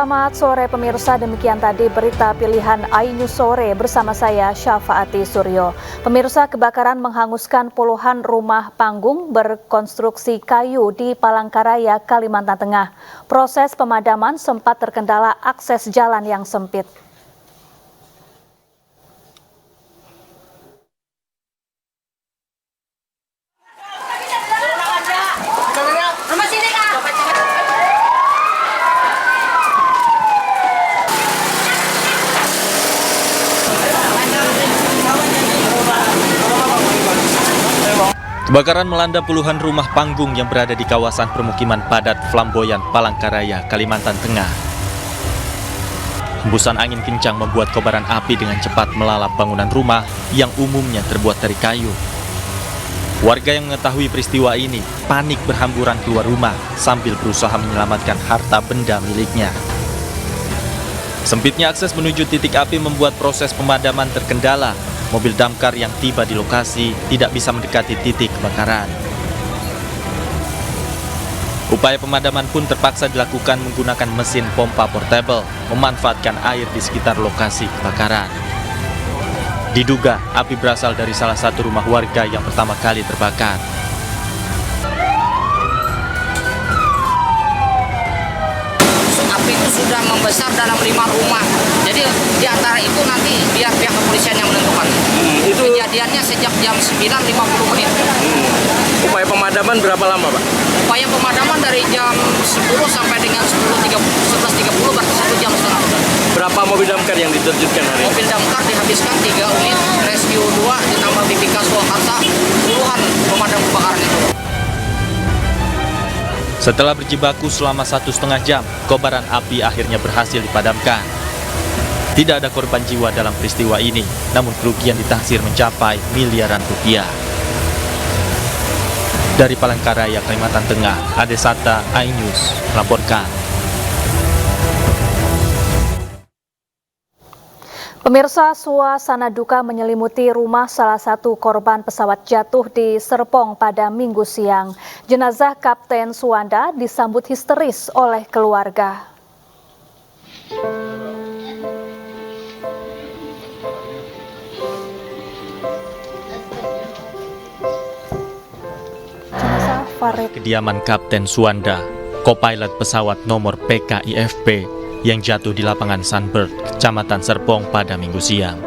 Selamat sore pemirsa, demikian tadi berita pilihan iNews Sore bersama saya Syafaati Suryo. Pemirsa, kebakaran menghanguskan puluhan rumah panggung berkonstruksi kayu di Palangkaraya, Kalimantan Tengah. Proses pemadaman sempat terkendala akses jalan yang sempit. Kebakaran melanda puluhan rumah panggung yang berada di kawasan permukiman padat Flamboyan, Palangkaraya, Kalimantan Tengah. Hembusan angin kencang membuat kobaran api dengan cepat melalap bangunan rumah yang umumnya terbuat dari kayu. Warga yang mengetahui peristiwa ini panik berhamburan keluar rumah sambil berusaha menyelamatkan harta benda miliknya. Sempitnya akses menuju titik api membuat proses pemadaman terkendala. Mobil damkar yang tiba di lokasi tidak bisa mendekati titik kebakaran. Upaya pemadaman pun terpaksa dilakukan menggunakan mesin pompa portable, memanfaatkan air di sekitar lokasi kebakaran. Diduga api berasal dari salah satu rumah warga yang pertama kali terbakar. Api itu sudah membesar dalam 5 rumah. Jadi di antara itu nanti biar pihak kepolisian yang menentukan. Itu kejadiannya sejak jam 9.50 menit. Upaya pemadaman berapa lama, Pak? Upaya pemadaman dari jam 10 sampai dengan 11.30 berarti 1 jam setengah. Berapa mobil damkar yang diterjunkan hari ini? Mobil damkar dihabiskan 3 unit, rescue 2 ditambah BPK Surakarta, puluhan pemadam kebakaran itu. Setelah berjibaku selama 1,5 jam, kobaran api akhirnya berhasil dipadamkan. Tidak ada korban jiwa dalam peristiwa ini, namun kerugian ditaksir mencapai miliaran rupiah. Dari Palangkaraya, Kalimantan Tengah, Adesata, iNews melaporkan. Pemirsa, suasana duka menyelimuti rumah salah satu korban pesawat jatuh di Serpong pada Minggu siang. Jenazah Kapten Suwanda disambut histeris oleh keluarga. Jenazah Farid. Kediaman Kapten Suwanda, co-pilot pesawat nomor PKIFP yang jatuh di lapangan Sunbird, Kecamatan Serpong pada Minggu siang.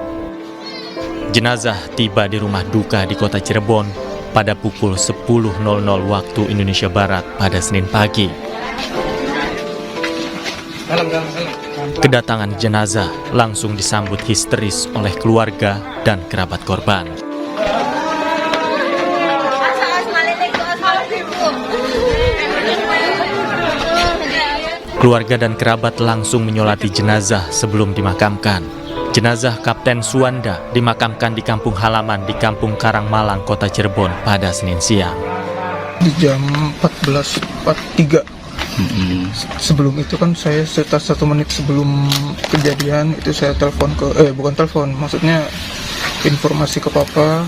Jenazah tiba di rumah duka di kota Cirebon pada pukul 10.00 waktu Indonesia Barat pada Senin pagi. Kedatangan jenazah langsung disambut histeris oleh keluarga dan kerabat korban. Keluarga dan kerabat langsung menyolati jenazah sebelum dimakamkan. Jenazah Kapten Suwanda dimakamkan di kampung halaman di Kampung Karangmalang, Kota Cirebon pada Senin siang. Di jam 14.43. Sebelum itu kan saya sekitar 1 menit sebelum kejadian itu saya telepon bukan telepon, maksudnya informasi ke papa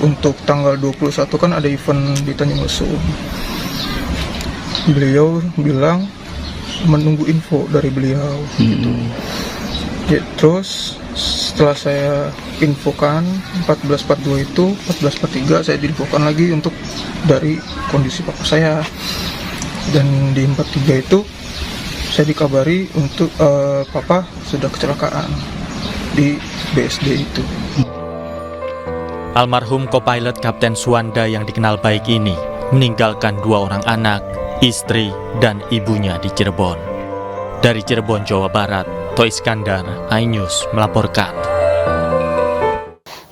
untuk tanggal 21 kan ada event di Tanjung Lesung. Beliau bilang menunggu info dari beliau gitu. Ya, terus setelah saya infokan 14.42 itu 14.43 saya diinfokan lagi untuk dari kondisi papa saya, dan di 43 itu saya dikabari untuk papa sudah kecelakaan di BSD itu. Almarhum co-pilot Kapten Suwanda yang dikenal baik ini meninggalkan 2 orang anak, istri, dan ibunya di Cirebon. Dari Cirebon, Jawa Barat, Toh Iskandar, iNews melaporkan.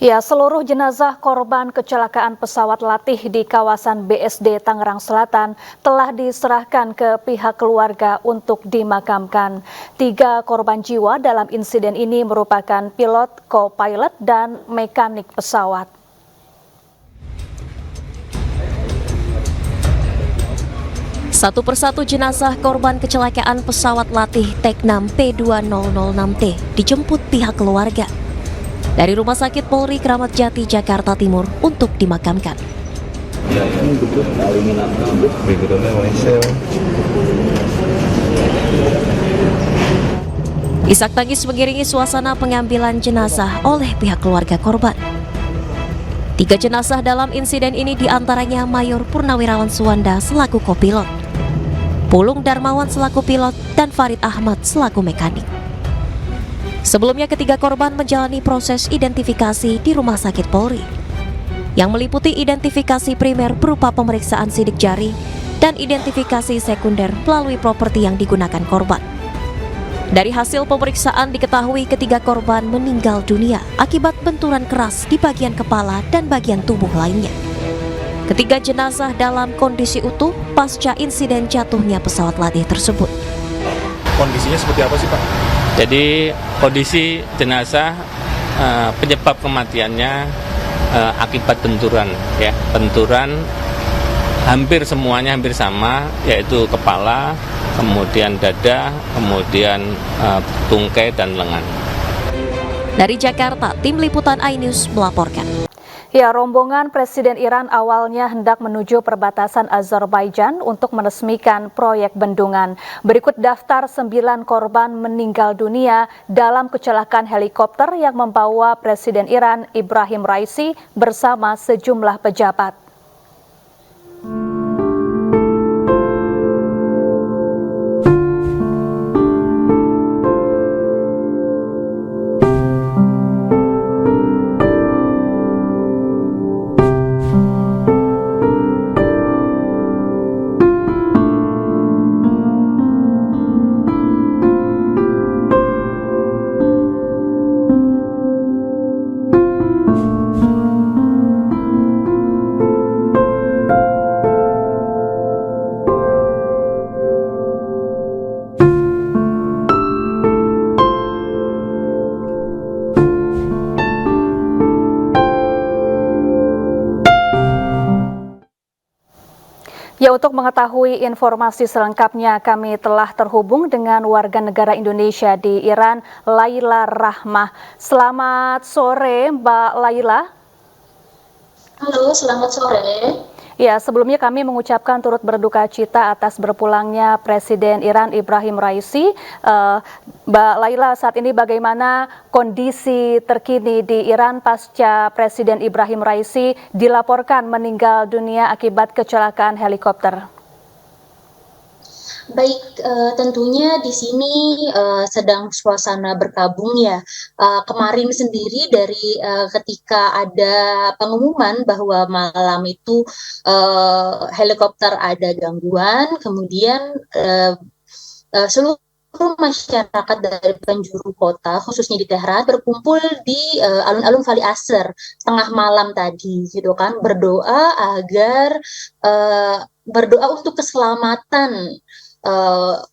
Ya, seluruh jenazah korban kecelakaan pesawat latih di kawasan BSD Tangerang Selatan telah diserahkan ke pihak keluarga untuk dimakamkan. 3 korban jiwa dalam insiden ini merupakan pilot, co-pilot, dan mekanik pesawat. Satu persatu jenazah korban kecelakaan pesawat latih Teknam P2006T dijemput pihak keluarga dari Rumah Sakit Polri Kramat Jati, Jakarta Timur untuk dimakamkan. Berikutnya Malaysia. Isak tangis mengiringi suasana pengambilan jenazah oleh pihak keluarga korban. 3 jenazah dalam insiden ini diantaranya Mayor Purnawirawan Suwanda selaku kopilot, Pulung Darmawan selaku pilot, dan Farid Ahmad selaku mekanik. Sebelumnya ketiga korban menjalani proses identifikasi di Rumah Sakit Polri, yang meliputi identifikasi primer berupa pemeriksaan sidik jari dan identifikasi sekunder melalui properti yang digunakan korban. Dari hasil pemeriksaan diketahui ketiga korban meninggal dunia akibat benturan keras di bagian kepala dan bagian tubuh lainnya. Ketiga jenazah dalam kondisi utuh pasca insiden jatuhnya pesawat latih tersebut. Kondisinya seperti apa sih Pak? Jadi kondisi jenazah penyebab kematiannya akibat benturan, ya, benturan hampir semuanya hampir sama, yaitu kepala, kemudian dada, kemudian tungkai dan lengan. Dari Jakarta, tim liputan iNews melaporkan. Ya, rombongan Presiden Iran awalnya hendak menuju perbatasan Azerbaijan untuk meresmikan proyek bendungan. Berikut daftar 9 korban meninggal dunia dalam kecelakaan helikopter yang membawa Presiden Iran Ibrahim Raisi bersama sejumlah pejabat. Ya, untuk mengetahui informasi selengkapnya kami telah terhubung dengan warga negara Indonesia di Iran, Laila Rahmah. Selamat sore Mbak Laila. Halo, selamat sore. Ya, sebelumnya kami mengucapkan turut berduka cita atas berpulangnya Presiden Iran Ibrahim Raisi. Mbak Laila, saat ini bagaimana kondisi terkini di Iran pasca Presiden Ibrahim Raisi dilaporkan meninggal dunia akibat kecelakaan helikopter? Baik, tentunya di sini sedang suasana berkabung ya. Kemarin sendiri dari ketika ada pengumuman bahwa malam itu helikopter ada gangguan, kemudian seluruh masyarakat dari penjuru kota, khususnya di Teheran, berkumpul di alun-alun Vali Asr tengah malam tadi, gitu kan, berdoa untuk keselamatan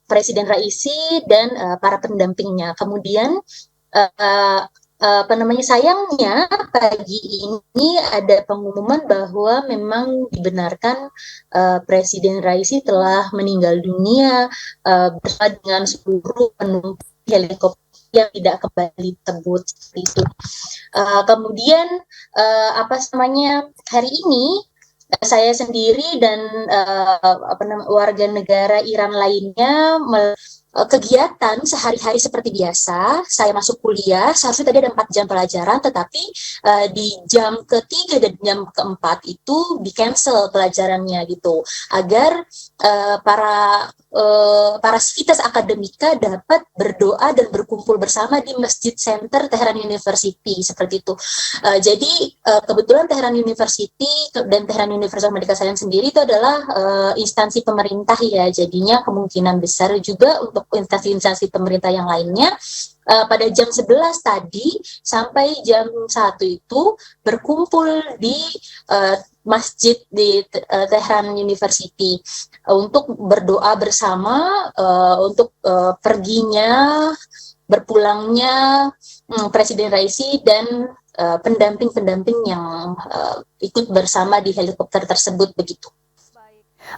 Presiden Raisi dan para pendampingnya. Kemudian sayangnya pagi ini ada pengumuman bahwa memang dibenarkan Presiden Raisi telah meninggal dunia bersama dengan seluruh penumpang helikopter yang tidak kembali tersebut seperti itu. Kemudian hari ini saya sendiri dan warga negara Iran lainnya kegiatan sehari-hari seperti biasa. Saya masuk kuliah, seharusnya tadi ada 4 jam pelajaran, tetapi di jam ketiga dan jam keempat itu di-cancel pelajarannya gitu, agar para sivitas akademika dapat berdoa dan berkumpul bersama di Masjid Center Tehran University seperti itu. Jadi kebetulan Tehran University dan Tehran University Medika Sains sendiri itu adalah instansi pemerintah ya, jadinya kemungkinan besar juga untuk instansi-instansi pemerintah yang lainnya pada jam 11 tadi sampai jam 1 itu berkumpul di masjid di Tehran University untuk berdoa bersama untuk berpulangnya Presiden Raisi dan pendamping-pendamping yang ikut bersama di helikopter tersebut begitu.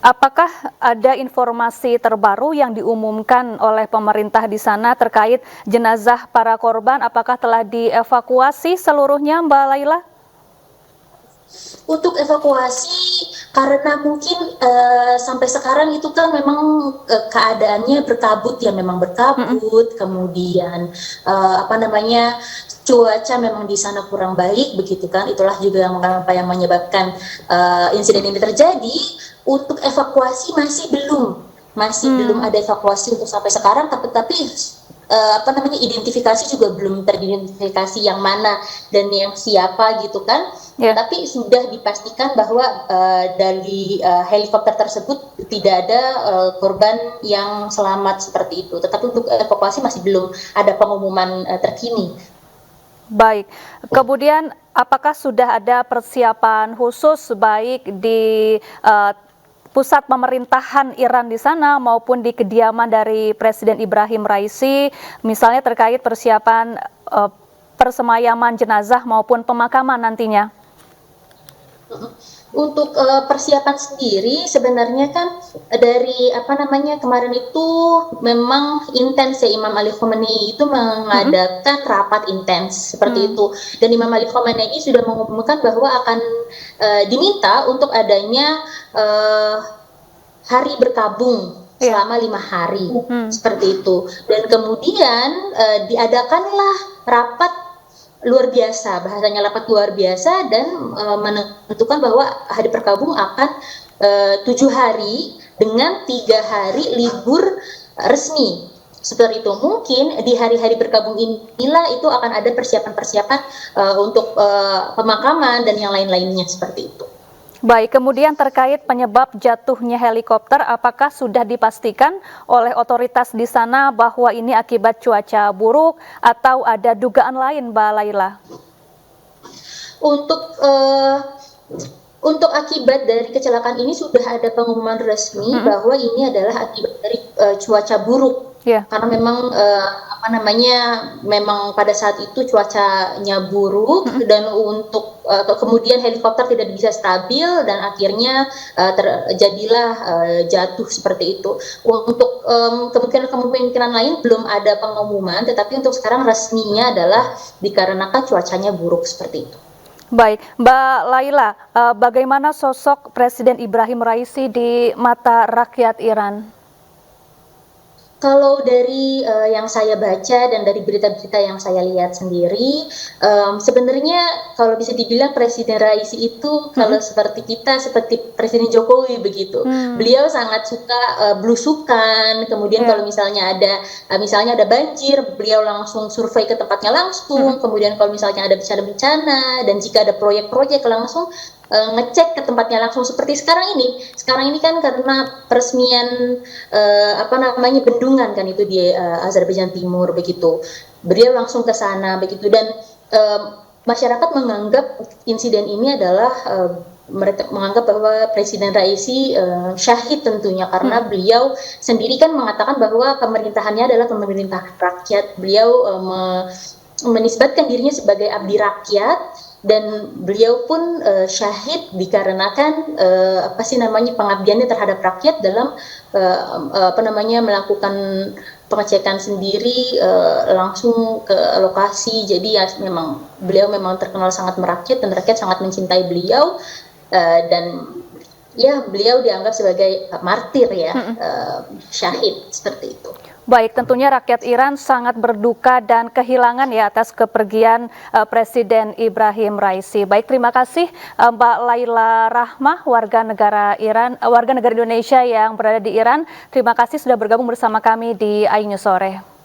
Apakah ada informasi terbaru yang diumumkan oleh pemerintah di sana terkait jenazah para korban? Apakah telah dievakuasi seluruhnya, Mbak Laila? Untuk evakuasi, Karena mungkin sampai sekarang itu kan memang keadaannya berkabut ya, memang berkabut, kemudian cuaca memang di sana kurang baik begitu kan, itulah juga yang menyebabkan insiden ini terjadi. Untuk evakuasi masih belum ada evakuasi untuk sampai sekarang, tapi identifikasi juga belum teridentifikasi yang mana dan yang siapa gitu kan. Tapi sudah dipastikan bahwa dari helikopter tersebut tidak ada korban yang selamat seperti itu. Tetapi untuk evakuasi masih belum ada pengumuman terkini. Baik, kemudian apakah sudah ada persiapan khusus baik di pusat pemerintahan Iran di sana maupun di kediaman dari Presiden Ibrahim Raisi, misalnya terkait persiapan persemayaman jenazah maupun pemakaman nantinya? Untuk persiapan sendiri sebenarnya kan dari kemarin itu memang intens ya, Imam Ali Khamenei itu mengadakan rapat intens seperti itu, dan Imam Ali Khamenei sudah mengumumkan bahwa akan diminta untuk adanya hari berkabung selama 5 hari seperti itu, dan kemudian diadakanlah rapat luar biasa, bahasanya rapat luar biasa, dan menentukan bahwa hari berkabung akan 7 hari dengan 3 hari libur resmi seperti itu. Mungkin di hari-hari berkabung inilah itu akan ada persiapan-persiapan untuk pemakaman dan yang lain-lainnya seperti itu. Baik, kemudian terkait penyebab jatuhnya helikopter, apakah sudah dipastikan oleh otoritas di sana bahwa ini akibat cuaca buruk atau ada dugaan lain, Mbak Laila? Untuk akibat dari kecelakaan ini sudah ada pengumuman resmi bahwa ini adalah akibat dari cuaca buruk. Karena memang memang pada saat itu cuacanya buruk, dan untuk kemudian helikopter tidak bisa stabil dan akhirnya terjadilah jatuh seperti itu. Untuk kemungkinan lain belum ada pengumuman, tetapi untuk sekarang resminya adalah dikarenakan cuacanya buruk seperti itu. Baik, Mbak Laila, bagaimana sosok Presiden Ibrahim Raisi di mata rakyat Iran? Kalau dari yang saya baca dan dari berita-berita yang saya lihat sendiri, sebenarnya kalau bisa dibilang Presiden Raisi itu kalau seperti seperti Presiden Jokowi begitu. Beliau sangat suka belusukan, kemudian kalau misalnya ada banjir, beliau langsung survei ke tempatnya langsung, kemudian kalau misalnya ada bencana, dan jika ada proyek-proyek langsung ngecek ke tempatnya langsung, seperti sekarang ini. Sekarang ini kan karena peresmian bendungan kan itu di Azerbaijan Timur begitu. Beliau langsung ke sana begitu, dan masyarakat menganggap insiden ini adalah mereka menganggap bahwa Presiden Raisi syahid tentunya, karena beliau sendiri kan mengatakan bahwa pemerintahannya adalah pemerintah rakyat. Beliau menisbatkan dirinya sebagai abdi rakyat, dan beliau pun syahid dikarenakan pengabdiannya terhadap rakyat dalam melakukan pengecekan sendiri langsung ke lokasi. Jadi ya memang beliau memang terkenal sangat merakyat, dan rakyat sangat mencintai beliau, dan ya beliau dianggap sebagai martir ya, syahid seperti itu. Baik, tentunya rakyat Iran sangat berduka dan kehilangan ya atas kepergian Presiden Ibrahim Raisi. Baik, terima kasih Mbak Laila Rahmah, warga negara Indonesia yang berada di Iran. Terima kasih sudah bergabung bersama kami di iNews Sore.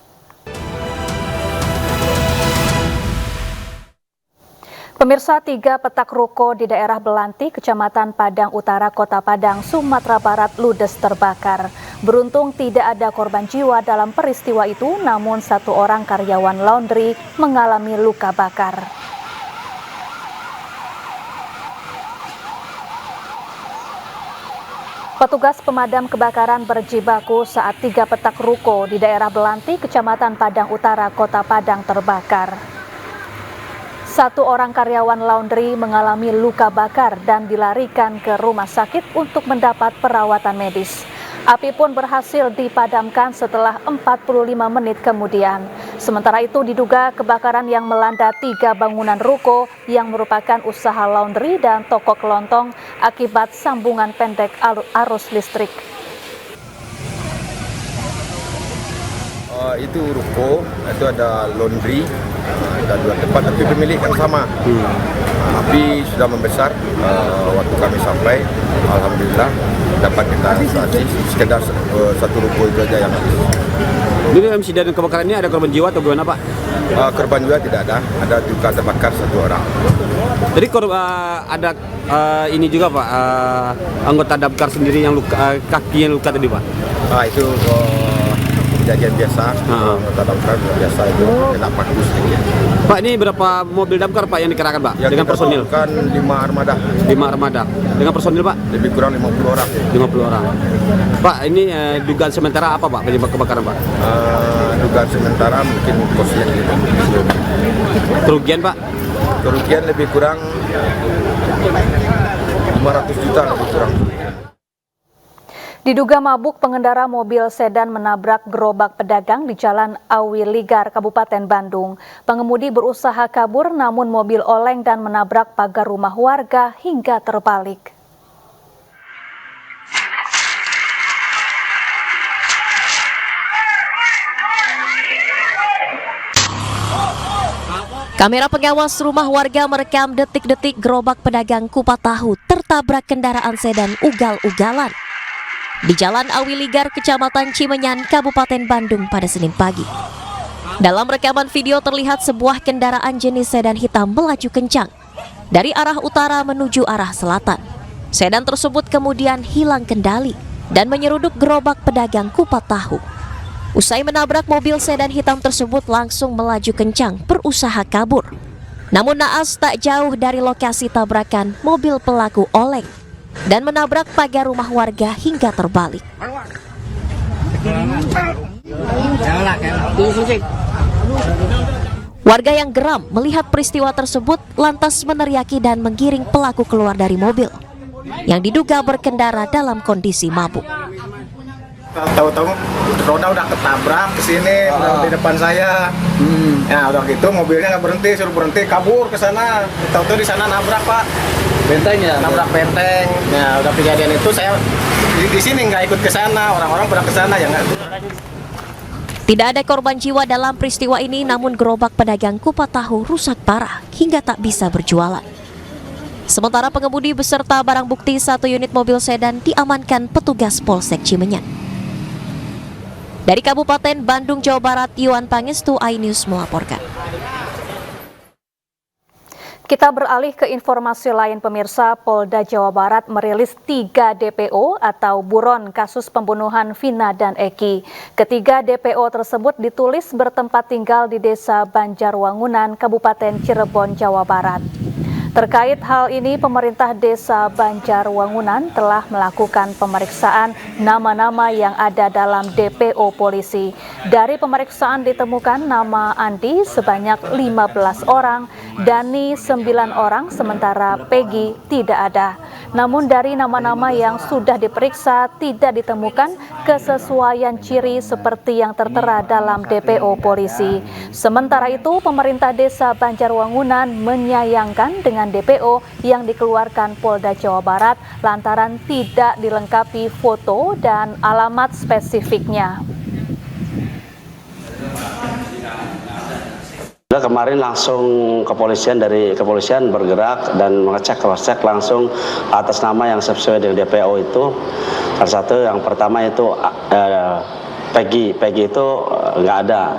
Pemirsa, 3 petak ruko di daerah Belanti, Kecamatan Padang Utara, Kota Padang, Sumatera Barat ludes terbakar. Beruntung tidak ada korban jiwa dalam peristiwa itu, namun 1 orang karyawan laundry mengalami luka bakar. Petugas pemadam kebakaran berjibaku saat 3 petak ruko di daerah Belanti, Kecamatan Padang Utara, Kota Padang terbakar. 1 orang karyawan laundry mengalami luka bakar dan dilarikan ke rumah sakit untuk mendapat perawatan medis. Api pun berhasil dipadamkan setelah 45 menit kemudian. Sementara itu diduga kebakaran yang melanda 3 bangunan ruko yang merupakan usaha laundry dan toko kelontong akibat sambungan pendek arus listrik. Itu ruko, itu ada laundry, ada 2 tempat, tapi pemilik yang sama. Api sudah membesar, waktu kami sampai, alhamdulillah dapat kita atasi, sekedar 1 ruko itu aja yang habis. Jadi dalam insiden kebakaran ini ada korban jiwa atau gimana Pak? Korban jiwa tidak ada juga terbakar 1 orang. Jadi ada ini juga Pak, anggota damkar sendiri yang luka, kakinya luka tadi Pak? Itu kejadian biasa, anggota damkar biasa itu kena paku sedikit. Pak, ini berapa mobil damkar Pak yang dikerahkan Pak? Yang dengan personil? Kan 5 armada. 5 armada. Dengan personil Pak? Lebih kurang 50 orang. 50 orang. Pak, ini dugaan sementara apa Pak penyebab kebakaran Pak? Dugaan sementara mungkin korslet gitu. Kerugian Pak? Kerugian lebih kurang 500 juta lebih kurang. Diduga mabuk, pengendara mobil sedan menabrak gerobak pedagang di Jalan Awi Ligar, Kabupaten Bandung. Pengemudi berusaha kabur namun mobil oleng dan menabrak pagar rumah warga hingga terbalik. Kamera pengawas rumah warga merekam detik-detik gerobak pedagang kupat tahu tertabrak kendaraan sedan ugal-ugalan di Jalan Awi Ligar, Kecamatan Cimenyan, Kabupaten Bandung pada Senin pagi. Dalam rekaman video terlihat sebuah kendaraan jenis sedan hitam melaju kencang dari arah utara menuju arah selatan. Sedan tersebut kemudian hilang kendali dan menyeruduk gerobak pedagang kupat tahu. Usai menabrak mobil sedan hitam tersebut langsung melaju kencang berusaha kabur. Namun naas tak jauh dari lokasi tabrakan, mobil pelaku oleng dan menabrak pagar rumah warga hingga terbalik. Warga yang geram melihat peristiwa tersebut lantas meneriaki dan menggiring pelaku keluar dari mobil yang diduga berkendara dalam kondisi mabuk. Tahu-tahu roda udah ketabrak ke sini di depan saya. Ya udah gitu mobilnya nggak berhenti, suruh berhenti, kabur ke sana. Tahu-tahu di sana nabrak Pak. Benteng ya? Nabrak benteng. Ya udah kejadian itu saya di sini nggak ikut ke sana, orang-orang pada ke sana ya nggak. Tidak ada korban jiwa dalam peristiwa ini, namun gerobak pedagang kupat tahu rusak parah hingga tak bisa berjualan. Sementara pengemudi beserta barang bukti 1 unit mobil sedan diamankan petugas Polsek Cimenyan. Dari Kabupaten Bandung, Jawa Barat, Yuan Pangestu, iNews melaporkan. Kita beralih ke informasi lain pemirsa. Polda Jawa Barat merilis 3 DPO atau buron kasus pembunuhan Vina dan Eki. Ketiga DPO tersebut ditulis bertempat tinggal di Desa Banjarwangunan, Kabupaten Cirebon, Jawa Barat. Terkait hal ini, pemerintah Desa Banjarwangunan telah melakukan pemeriksaan nama-nama yang ada dalam DPO polisi. Dari pemeriksaan ditemukan nama Andi sebanyak 15 orang, Dani 9 orang, sementara Peggy tidak ada. Namun dari nama-nama yang sudah diperiksa tidak ditemukan kesesuaian ciri seperti yang tertera dalam DPO polisi. Sementara itu, pemerintah Desa Banjarwangunan menyayangkan dengan DPO yang dikeluarkan Polda Jawa Barat lantaran tidak dilengkapi foto dan alamat spesifiknya. Kemarin langsung dari kepolisian bergerak dan mengecek cross-check langsung atas nama yang sesuai dengan DPO itu. Salah satu yang pertama itu Peggy itu nggak ada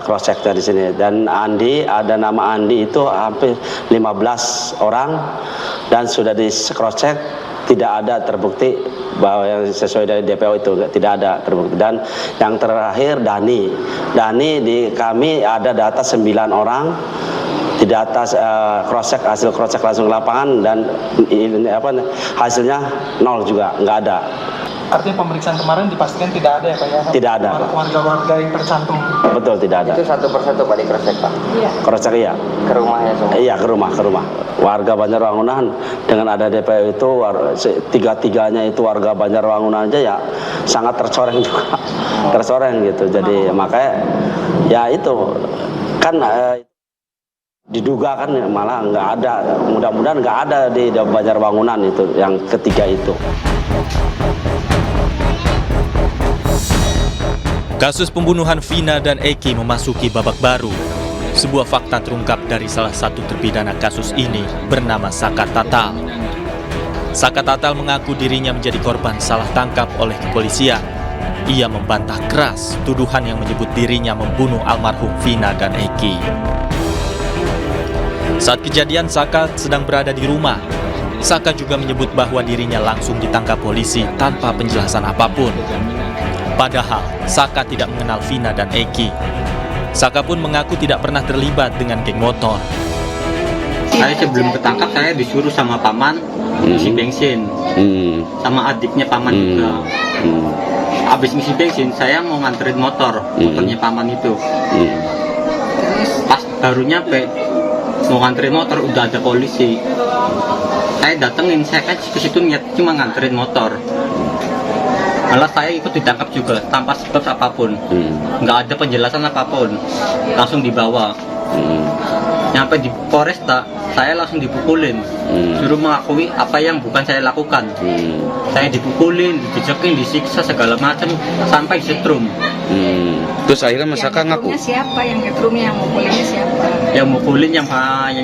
cross-checknya di sini. Dan Andi, ada nama Andi itu hampir 15 orang dan sudah di cross-check tidak ada terbukti bahwa yang sesuai dari DPO itu tidak ada terbukti. Dan yang terakhir Dani di kami ada data 9 orang, tidak atas hasil cross check langsung ke lapangan dan hasilnya 0 juga, nggak ada. Artinya pemeriksaan kemarin dipastikan tidak ada ya Pak ya? Tidak ada. Warga-warga yang tercantum. Betul, tidak ada. Itu satu persatu Pak di cross-check Pak? Iya. Cross-check iya. Ke rumahnya semua? Iya, ke rumah. Warga Banjarwangunan dengan ada DPO itu, tiga-tiganya itu warga Banjarwangunan aja ya sangat tercoreng juga. Tercoreng gitu. Jadi makanya ya itu kan diduga kan malah nggak ada, mudah-mudahan nggak ada di Banjarwangunan itu yang ketiga itu. Kasus pembunuhan Vina dan Eki memasuki babak baru. Sebuah fakta terungkap dari salah satu terpidana kasus ini bernama Saka Tatal. Saka Tatal mengaku dirinya menjadi korban salah tangkap oleh kepolisian. Ia membantah keras tuduhan yang menyebut dirinya membunuh almarhum Vina dan Eki. Saat kejadian, Saka sedang berada di rumah. Saka juga menyebut bahwa dirinya langsung ditangkap polisi tanpa penjelasan apapun. Padahal, Saka tidak mengenal Vina dan Eki. Saka pun mengaku tidak pernah terlibat dengan geng motor. Saya sebelum ketangkap, saya disuruh sama paman isi bensin. Sama adiknya paman juga. Habis ngisi bensin, saya mau nganterin motornya paman itu. Pas baru nyampe, mau nganterin motor, udah ada polisi. Saya datengin, saya kan ke situ niat cuma nganterin motor. Malah saya ikut ditangkap juga tanpa sebab apapun, nggak ada penjelasan apapun, langsung dibawa. Nyampe di Polresta, saya langsung dipukulin, suruh mengakui apa yang bukan saya lakukan. Saya dipukulin, dijejekin, disiksa segala macam sampai disetrum. Terus akhirnya Mas Saka ngaku? Siapa yang ngetrumnya, yang mukulinnya siapa? Yang mukulin, yang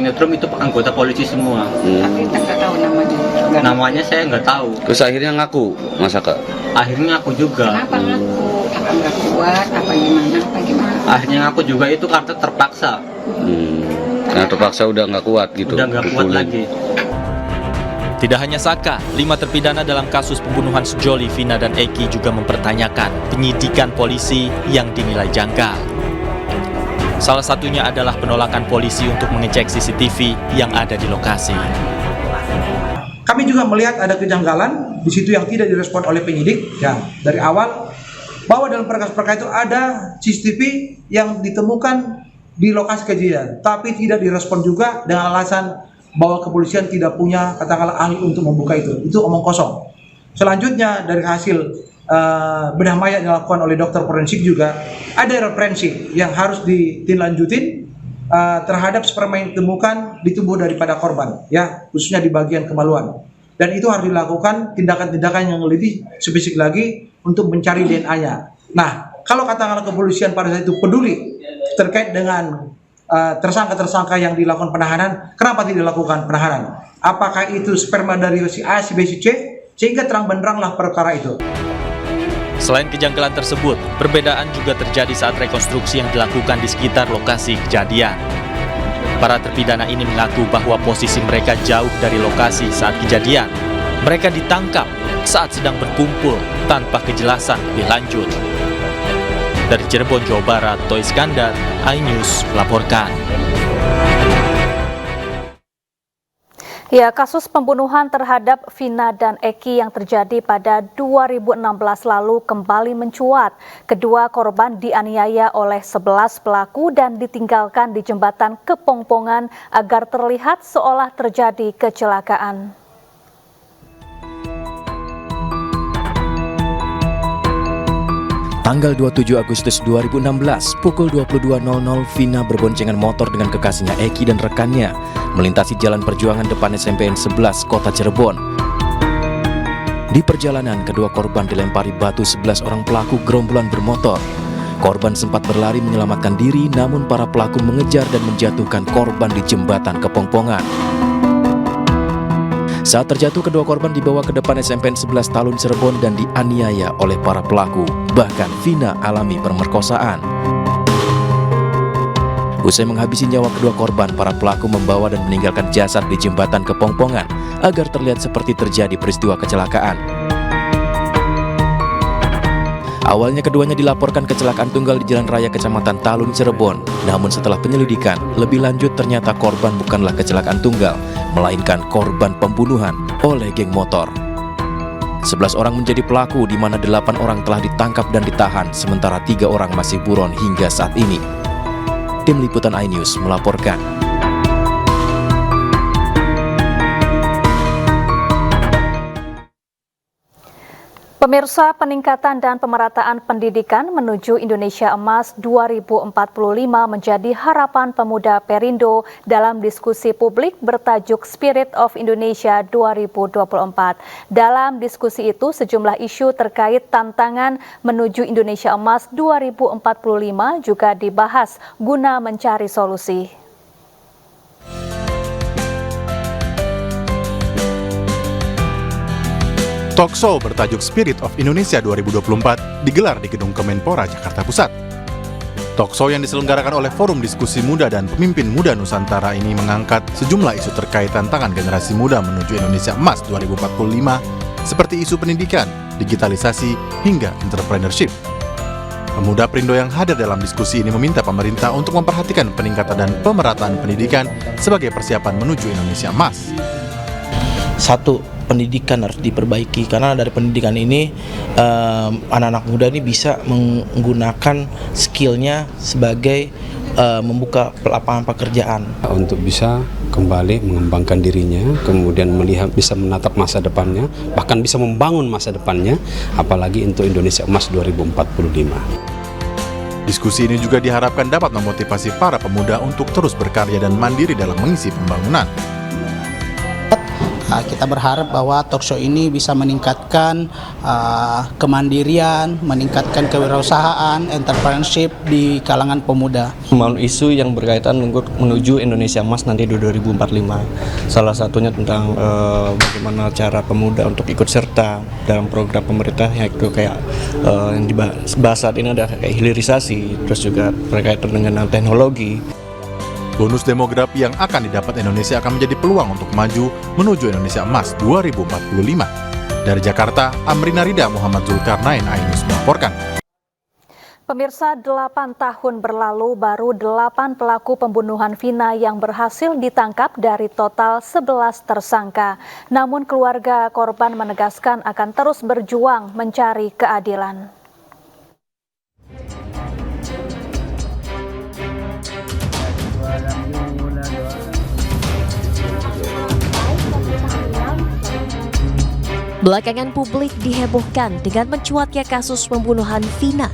ngetrum itu anggota polisi semua. Tapi kita nggak tahu namanya. Namanya saya nggak tahu. Terus akhirnya ngaku Mas Saka? Akhirnya ngaku juga. Kenapa ngaku? Apa nggak kuat? Apa gimana? Akhirnya ngaku juga itu karena terpaksa. Karena terpaksa udah nggak kuat gitu. Udah nggak kuat lagi. Tidak hanya Saka, 5 terpidana dalam kasus pembunuhan sejoli Vina dan Eki juga mempertanyakan penyidikan polisi yang dinilai janggal. Salah satunya adalah penolakan polisi untuk mengecek CCTV yang ada di lokasi. Kami juga melihat ada kejanggalan di situ yang tidak direspon oleh penyidik ya dari awal, bahwa dalam perkara itu ada CCTV yang ditemukan di lokasi kejadian, tapi tidak direspon juga dengan alasan bahwa kepolisian tidak punya katakanlah ahli untuk membuka itu omong kosong. Selanjutnya dari hasil bedah mayat yang dilakukan oleh dokter forensik juga ada referensi yang harus ditindaklanjutin terhadap sperma yang ditemukan di tubuh daripada korban, ya khususnya di bagian kemaluan. Dan itu harus dilakukan tindakan-tindakan yang lebih spesifik lagi untuk mencari DNA-nya. Nah, kalau katakanlah kepolisian pada saat itu peduli terkait dengan tersangka-tersangka yang dilakukan penahanan, kenapa tidak dilakukan penahanan? Apakah itu sperma dari si A, si B, si C? Sehingga terang benderanglah perkara itu. Selain kejanggalan tersebut, perbedaan juga terjadi saat rekonstruksi yang dilakukan di sekitar lokasi kejadian. Para terpidana ini mengaku bahwa posisi mereka jauh dari lokasi saat kejadian. Mereka ditangkap saat sedang berkumpul tanpa kejelasan lebih lanjut. Dari Cirebon, Jawa Barat, Toy Iskandar, iNews melaporkan. Ya, kasus pembunuhan terhadap Vina dan Eki yang terjadi pada 2016 lalu kembali mencuat. Kedua korban dianiaya oleh 11 pelaku dan ditinggalkan di jembatan Kepongpongan agar terlihat seolah terjadi kecelakaan. Tanggal 27 Agustus 2016, pukul 22.00, Vina berboncengan motor dengan kekasihnya Eki dan rekannya melintasi Jalan Perjuangan depan SMPN 11 Kota Cirebon. Di perjalanan, kedua korban dilempari batu 11 orang pelaku gerombolan bermotor. Korban sempat berlari menyelamatkan diri, namun para pelaku mengejar dan menjatuhkan korban di jembatan Kepongpongan. Saat terjatuh, kedua korban dibawa ke depan SMPN 11 Talun Cirebon dan dianiaya oleh para pelaku. Bahkan Vina alami pemerkosaan. Usai menghabisi nyawa kedua korban, para pelaku membawa dan meninggalkan jasad di jembatan Kepongpongan agar terlihat seperti terjadi peristiwa kecelakaan. Awalnya keduanya dilaporkan kecelakaan tunggal di Jalan Raya Kecamatan Talun Cirebon. Namun setelah penyelidikan, lebih lanjut ternyata korban bukanlah kecelakaan tunggal, melainkan korban pembunuhan oleh geng motor. 11 orang menjadi pelaku di mana 8 orang telah ditangkap dan ditahan, sementara 3 orang masih buron hingga saat ini. Tim Liputan iNews melaporkan. Pemirsa, peningkatan dan pemerataan pendidikan menuju Indonesia Emas 2045 menjadi harapan pemuda Perindo dalam diskusi publik bertajuk Spirit of Indonesia 2024. Dalam diskusi itu, sejumlah isu terkait tantangan menuju Indonesia Emas 2045 juga dibahas guna mencari solusi. Talkshow bertajuk Spirit of Indonesia 2024 digelar di Gedung Kemenpora, Jakarta Pusat. Talkshow yang diselenggarakan oleh Forum Diskusi Muda dan Pemimpin Muda Nusantara ini mengangkat sejumlah isu terkait tantangan generasi muda menuju Indonesia Emas 2045 seperti isu pendidikan, digitalisasi, hingga entrepreneurship. Pemuda Perindo yang hadir dalam diskusi ini meminta pemerintah untuk memperhatikan peningkatan dan pemerataan pendidikan sebagai persiapan menuju Indonesia Emas. Satu, pendidikan harus diperbaiki karena dari pendidikan ini anak-anak muda ini bisa menggunakan skillnya sebagai membuka lapangan pekerjaan untuk bisa kembali mengembangkan dirinya, kemudian melihat bisa menatap masa depannya, bahkan bisa membangun masa depannya, apalagi untuk Indonesia Emas 2045. Diskusi ini juga diharapkan dapat memotivasi para pemuda untuk terus berkarya dan mandiri dalam mengisi pembangunan. Kita berharap bahwa talkshow ini bisa meningkatkan kemandirian, meningkatkan kewirausahaan, entrepreneurship di kalangan pemuda. Isu yang berkaitan menuju Indonesia Emas nanti 2045. Salah satunya tentang bagaimana cara pemuda untuk ikut serta dalam program pemerintah, yaitu kayak yang dibahas saat ini ada kayak hilirisasi, terus juga berkaitan dengan teknologi. Bonus demografi yang akan didapat Indonesia akan menjadi peluang untuk maju menuju Indonesia Emas 2045. Dari Jakarta, Amrina Rida, Muhammad Zulkarnain, iNews melaporkan. Pemirsa, 8 tahun berlalu baru 8 pelaku pembunuhan Vina yang berhasil ditangkap dari total 11 tersangka. Namun keluarga korban menegaskan akan terus berjuang mencari keadilan. Belakangan publik dihebohkan dengan mencuatnya kasus pembunuhan Vina,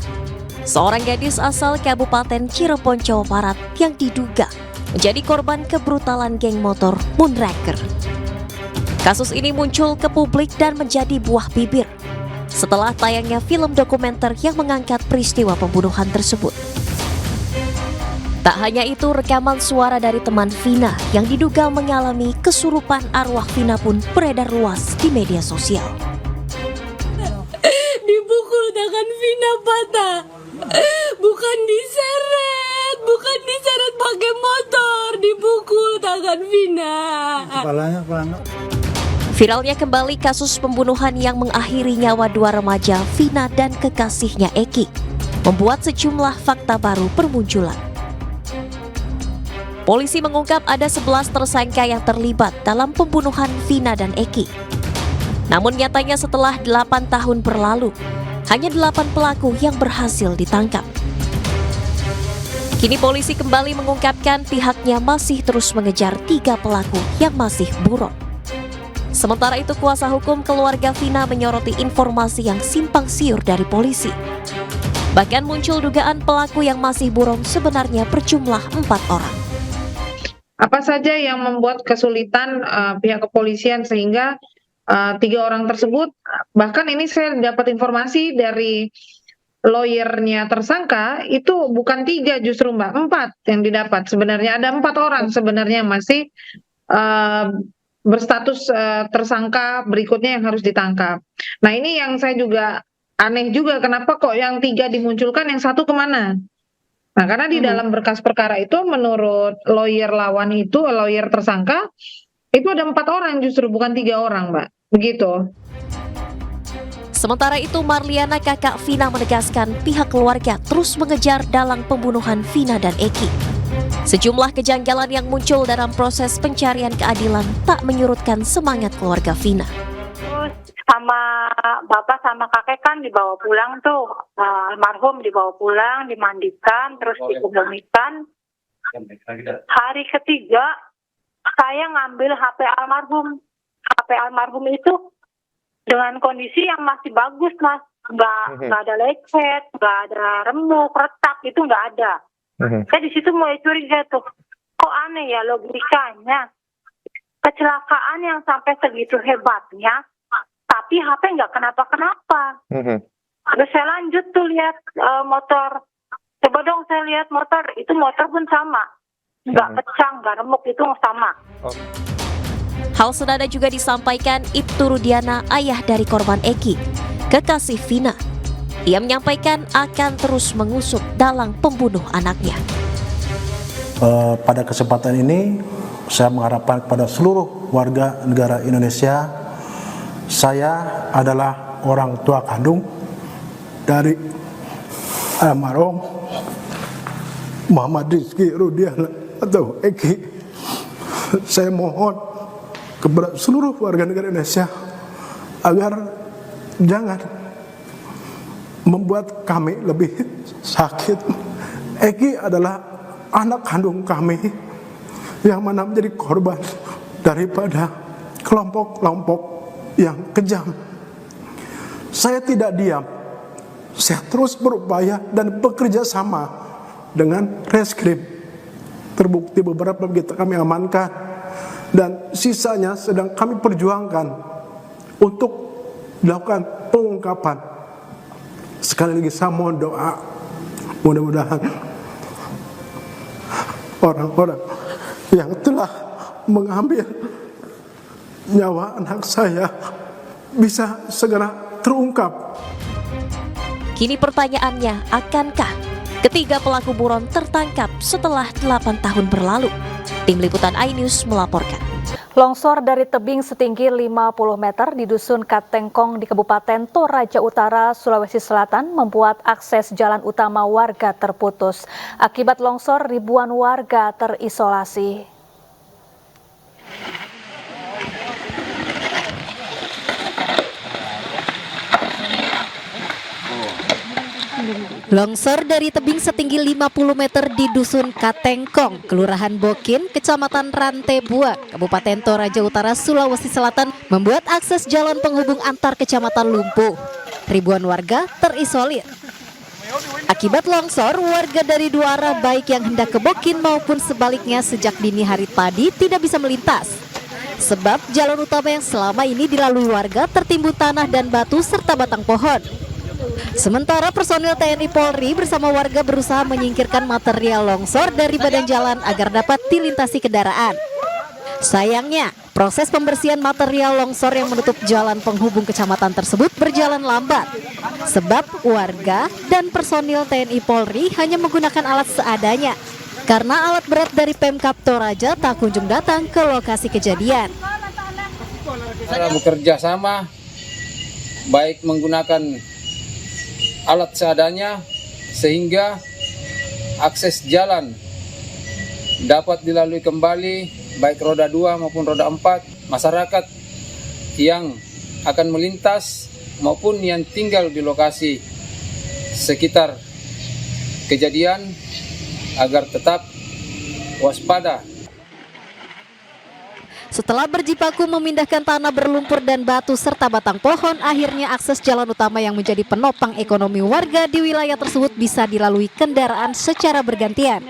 seorang gadis asal Kabupaten Cirebon, Jawa Barat yang diduga menjadi korban kebrutalan geng motor Moonraker. Kasus ini muncul ke publik dan menjadi buah bibir setelah tayangnya film dokumenter yang mengangkat peristiwa pembunuhan tersebut. Tak hanya itu, rekaman suara dari teman Vina yang diduga mengalami kesurupan arwah Vina pun beredar luas di media sosial. Dipukul tangan Vina patah, bukan diseret pakai motor, dipukul tangan Vina. Kepalanya. Viralnya kembali kasus pembunuhan yang mengakhiri nyawa 2 remaja, Vina dan kekasihnya Eki, membuat sejumlah fakta baru bermunculan. Polisi mengungkap ada 11 tersangka yang terlibat dalam pembunuhan Vina dan Eki. Namun nyatanya setelah 8 tahun berlalu, hanya 8 pelaku yang berhasil ditangkap. Kini polisi kembali mengungkapkan pihaknya masih terus mengejar 3 pelaku yang masih buron. Sementara itu, kuasa hukum keluarga Vina menyoroti informasi yang simpang siur dari polisi. Bahkan muncul dugaan pelaku yang masih buron sebenarnya berjumlah 4 orang. Apa saja yang membuat kesulitan pihak kepolisian sehingga 3 orang tersebut, bahkan ini saya dapat informasi dari lawyernya tersangka, itu bukan 3 justru Mbak, 4 yang didapat. Sebenarnya ada 4 orang sebenarnya masih berstatus tersangka berikutnya yang harus ditangkap. Nah ini yang saya juga aneh juga, kenapa kok yang 3 dimunculkan, yang 1 kemana? Nah, karena di dalam berkas perkara itu menurut lawyer lawan itu, lawyer tersangka, itu ada 4 orang justru, bukan 3 orang, Mbak. Begitu. Sementara itu, Marliana, kakak Vina, menegaskan pihak keluarga terus mengejar dalang pembunuhan Vina dan Eki. Sejumlah kejanggalan yang muncul dalam proses pencarian keadilan tak menyurutkan semangat keluarga Vina. Terus sama bapak sama kakek kan dibawa pulang tuh, almarhum dibawa pulang, dimandikan, terus dikebumikan. Hari ketiga saya ngambil HP almarhum. HP almarhum itu dengan kondisi yang masih bagus, Mas. Nggak ada lecet, nggak ada remuk, retak, itu nggak ada. Saya di situ mulai curiga tuh, kok aneh ya logikanya. Kecelakaan yang sampai segitu hebatnya, tapi HP nggak kenapa-kenapa. Terus saya lanjut tuh lihat motor. Coba dong saya lihat motor, itu motor pun sama. Nggak pecah, nggak remuk, itu sama. Hal senada juga disampaikan Ibtu Rudiana, ayah dari korban Eki, kekasih Vina. Ia menyampaikan akan terus mengusut dalang pembunuh anaknya. Pada kesempatan ini, saya mengharapkan kepada seluruh warga negara Indonesia, saya adalah orang tua kandung dari almarhum Muhammad Rizky Rudiana atau Eki. Saya mohon kepada seluruh warga negara Indonesia agar jangan membuat kami lebih sakit. Eki adalah anak kandung kami yang mana menjadi korban daripada kelompok-kelompok yang kejam. Saya tidak diam, saya terus berupaya dan bekerja sama dengan reskrim. Terbukti beberapa kita kami amankan dan sisanya sedang kami perjuangkan untuk dilakukan pengungkapan. Sekali lagi saya mohon doa, mudah-mudahan orang-orang yang telah mengambil nyawa anak saya bisa segera terungkap. Kini pertanyaannya, akankah ketiga pelaku buron tertangkap setelah 8 tahun berlalu? Tim Liputan iNews melaporkan. Longsor dari tebing setinggi 50 meter di Dusun Katengkong di Kabupaten Toraja Utara, Sulawesi Selatan membuat akses jalan utama warga terputus. Akibat longsor, ribuan warga terisolasi. Longsor dari tebing setinggi 50 meter di Dusun Katengkong, Kelurahan Bokin, Kecamatan Rantebuak, Kabupaten Toraja Utara, Sulawesi Selatan membuat akses jalan penghubung antar kecamatan lumpuh. Ribuan warga terisolir. Akibat longsor, warga dari dua arah baik yang hendak ke Bokin maupun sebaliknya sejak dini hari tadi tidak bisa melintas. Sebab jalan utama yang selama ini dilalui warga tertimbun tanah dan batu serta batang pohon. Sementara personil TNI Polri bersama warga berusaha menyingkirkan material longsor dari badan jalan agar dapat dilintasi kendaraan. Sayangnya, proses pembersihan material longsor yang menutup jalan penghubung kecamatan tersebut berjalan lambat. Sebab warga dan personil TNI Polri hanya menggunakan alat seadanya. Karena alat berat dari Pemkab Toraja tak kunjung datang ke lokasi kejadian. Cara bekerja sama, baik menggunakan alat seadanya sehingga akses jalan dapat dilalui kembali baik roda 2 maupun roda 4 masyarakat yang akan melintas maupun yang tinggal di lokasi sekitar kejadian agar tetap waspada. Setelah berjibaku memindahkan tanah berlumpur dan batu serta batang pohon, akhirnya akses jalan utama yang menjadi penopang ekonomi warga di wilayah tersebut bisa dilalui kendaraan secara bergantian.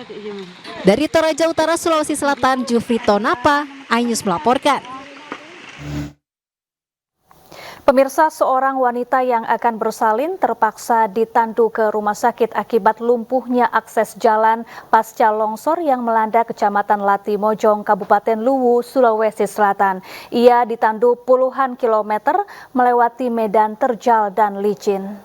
Dari Toraja Utara, Sulawesi Selatan, Jufri Tonapa, iNews melaporkan. Pemirsa, seorang wanita yang akan bersalin terpaksa ditandu ke rumah sakit akibat lumpuhnya akses jalan pasca longsor yang melanda Kecamatan Latimojong, Kabupaten Luwu, Sulawesi Selatan. Ia ditandu puluhan kilometer melewati medan terjal dan licin.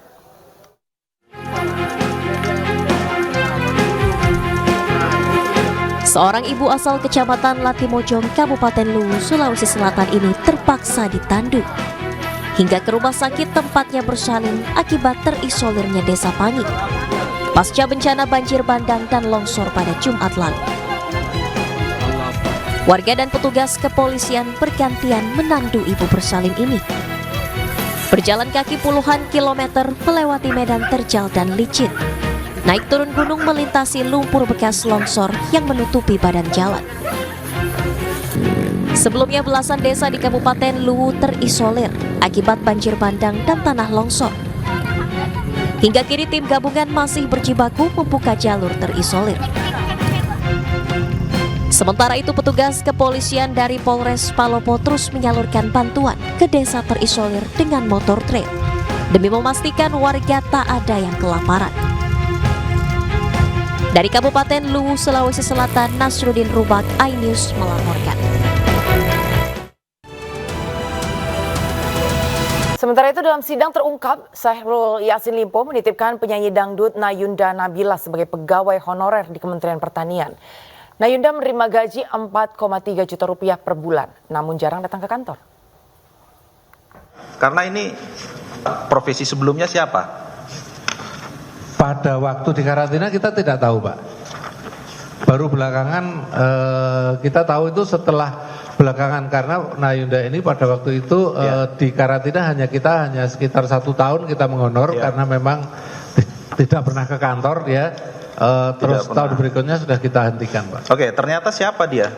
Seorang ibu asal Kecamatan Latimojong, Kabupaten Luwu, Sulawesi Selatan ini terpaksa ditandu hingga ke rumah sakit tempatnya bersalin akibat terisolirnya Desa Pangik pasca bencana banjir bandang dan longsor pada Jumat lalu. Warga dan petugas kepolisian bergantian menandu ibu bersalin ini. Berjalan kaki puluhan kilometer melewati medan terjal dan licin. Naik turun gunung melintasi lumpur bekas longsor yang menutupi badan jalan. Sebelumnya belasan desa di Kabupaten Luwu terisolir akibat banjir bandang dan tanah longsor. Hingga kini tim gabungan masih berjibaku membuka jalur terisolir. Sementara itu petugas kepolisian dari Polres Palopo terus menyalurkan bantuan ke desa terisolir dengan motor trail demi memastikan warga tak ada yang kelaparan. Dari Kabupaten Luwu, Sulawesi Selatan, Nasruddin Rubak, iNews melaporkan. Sementara itu dalam sidang terungkap, Syahrul Yassin Limpo menitipkan penyanyi dangdut Nayunda Nabila sebagai pegawai honorer di Kementerian Pertanian. Nayunda menerima gaji 4,3 juta rupiah per bulan, namun jarang datang ke kantor. Karena ini profesi sebelumnya siapa? Pada waktu di karantina kita tidak tahu, Pak. Baru belakangan kita tahu itu setelah belakangan, karena Nayunda ini pada waktu itu di karantina hanya sekitar 1 tahun kita menghonor karena memang tidak pernah ke kantor ya. Terus tahun berikutnya sudah kita hentikan, Pak. Oke, ternyata siapa dia?